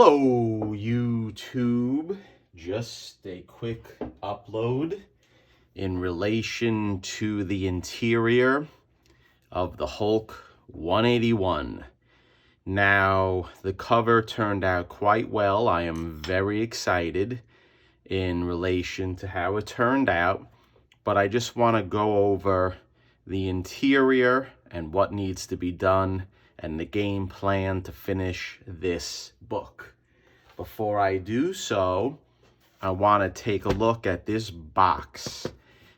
Hello, YouTube. Just a quick upload in relation to the interior of the Hulk 181. Now, the cover turned out quite well. I am very excited in relation to how it turned out, but I just want to go over the interior and what needs to be done and the game plan to finish this book. Before I do so, I want to take a look at this box.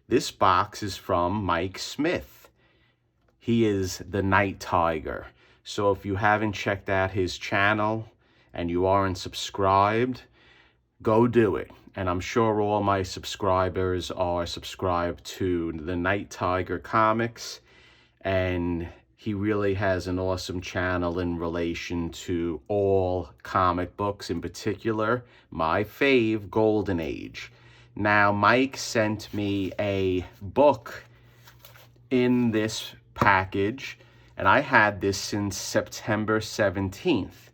This box is from Mike Smith. He is the Night Tiger. So if you haven't checked out his channel and you aren't subscribed, go do it. And I'm sure all my subscribers are subscribed to the Night Tiger comics, and he really has an awesome channel in relation to all comic books, in particular, my fave, Golden Age. Now, Mike sent me a book in this package, and I had this since September 17th.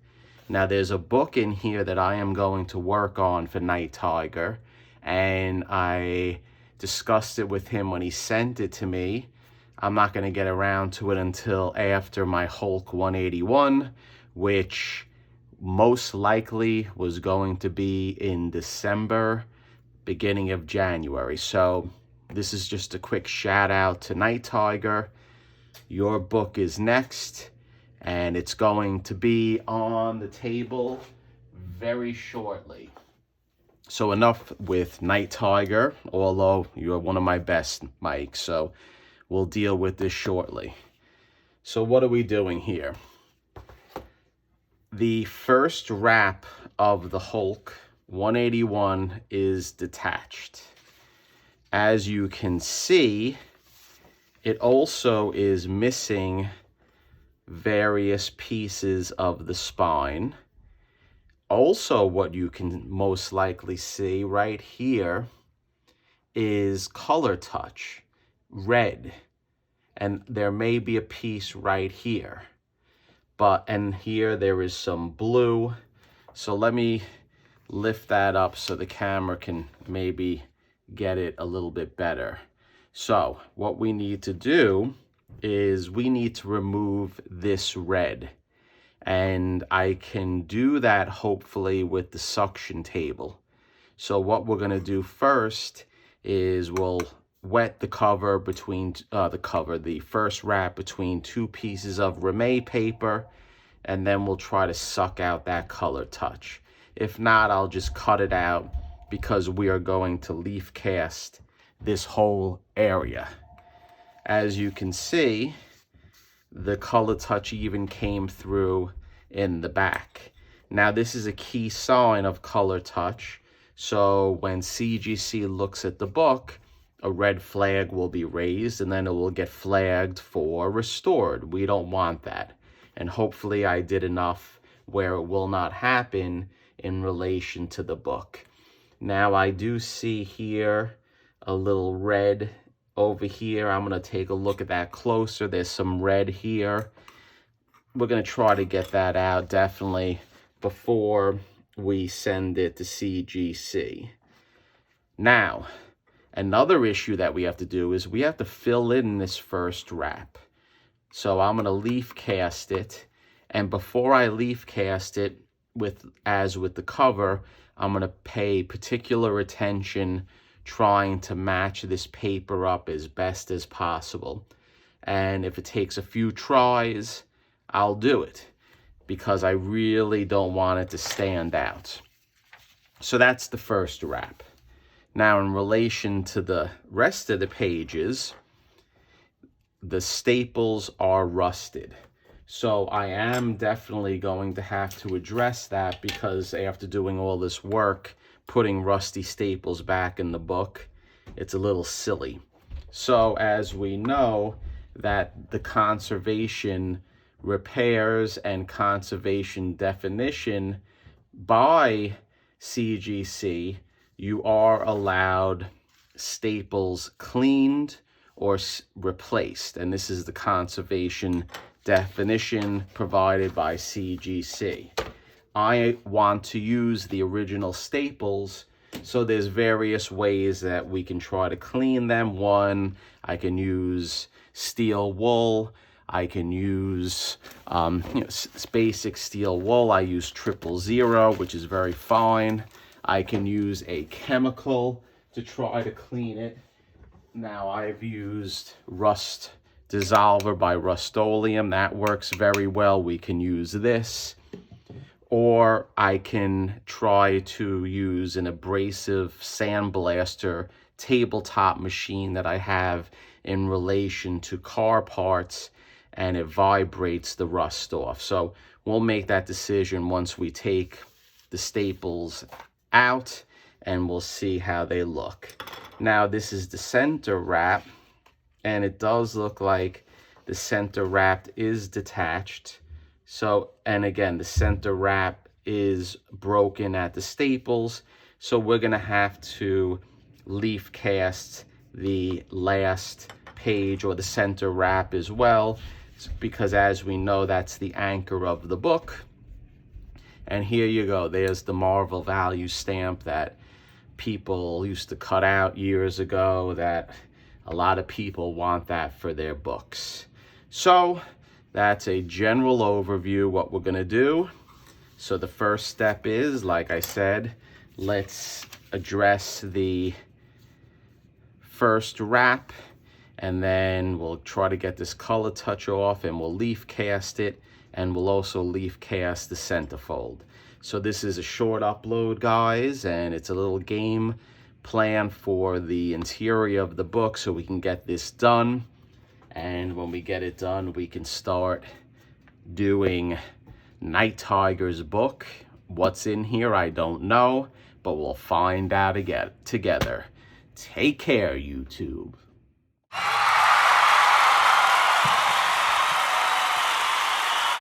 Now, there's a book in here that I am going to work on for Night Tiger, and I discussed it with him when he sent it to me. I'm not going to get around to it until after my Hulk 181, which most likely was going to be in December, beginning of January. So this is just a quick shout out to Night Tiger. Your book is next, and it's going to be on the table very shortly. So enough with Night Tiger, although you're one of my best, Mike. So we'll deal with this shortly. So what are we doing here? The first wrap of the Hulk 181 is detached. As you can see, it also is missing various pieces of the spine. Also, what you can most likely see right here is color touch. Red, and there may be a piece right here, and here there is some blue. So let me lift that up so the camera can maybe get it a little bit better. So what we need to do is we need to remove this red, and I can do that hopefully with the suction table. So what we're going to do first is we'll wet the cover between the first wrap between two pieces of Ramay paper, and then we'll try to suck out that color touch. If not, I'll just cut it out because we are going to leaf cast this whole area. As you can see, the color touch even came through in the back. Now, this is a key sign of color touch. So when CGC looks at the book, a red flag will be raised, and then it will get flagged for restored. We don't want that. And hopefully I did enough where it will not happen in relation to the book. Now, I do see here a little red over here. I'm going to take a look at that closer. There's some red here. We're going to try to get that out definitely before we send it to CGC. Now, another issue that we have to do is we have to fill in this first wrap. So I'm going to leaf cast it. And before I leaf cast it, as with the cover, I'm going to pay particular attention trying to match this paper up as best as possible. And if it takes a few tries, I'll do it, because I really don't want it to stand out. So that's the first wrap. Now, in relation to the rest of the pages, the staples are rusted. So I am definitely going to have to address that, because after doing all this work, putting rusty staples back in the book, it's a little silly. So as we know that the conservation repairs and conservation definition by CGC, you are allowed staples cleaned or replaced. And this is the conservation definition provided by CGC. I want to use the original staples. So there's various ways that we can try to clean them. One, I can use steel wool. I can use basic steel wool. I use 000, which is very fine. I can use a chemical to try to clean it. Now I've used Rust Dissolver by Rust-Oleum. That works very well. We can use this. Or I can try to use an abrasive sandblaster tabletop machine that I have in relation to car parts, and it vibrates the rust off. So we'll make that decision once we take the staples out, and we'll see how they look. Now this is the center wrap, and it does look like the center wrap is detached. So, and again, the center wrap is broken at the staples. So we're gonna have to leaf cast the last page or the center wrap as well, because as we know, that's the anchor of the book. And here you go, there's the Marvel value stamp that people used to cut out years ago, that a lot of people want that for their books. So that's a general overview what we're gonna do. So the first step is, like I said, let's address the first wrap, and then we'll try to get this color touch off, and we'll leaf cast it, and we'll also leaf cast the centerfold. So this is a short upload, guys, and it's a little game plan for the interior of the book so we can get this done. And when we get it done, we can start doing Night Tiger's book. What's in here, I don't know, but we'll find out again together. Take care, YouTube.